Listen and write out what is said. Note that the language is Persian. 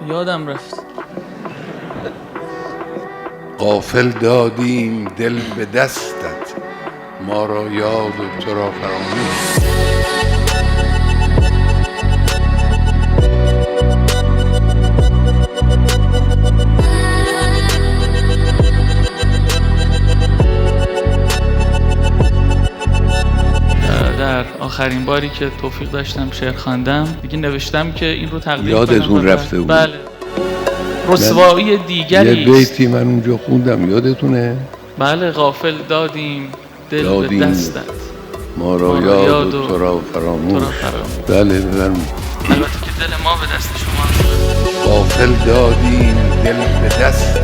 یادم رفت. غافل دادیم دل به دستت، ما را یاد و تو را فراموش. در آخرین باری که توفیق داشتم شعر خواندم دیگه نوشتم که این رو تقدیم کنم. یادتون رفته بود؟ بله. رسوایی دیگری یه بیتی من اونجا خوندم، یادتونه؟ بله. غافل دادیم دل به دستت، ما را یاد و تو را فراموش. بله بفرمایید. البته که دل ما به دست شما. غافل دادیم دل به دستت،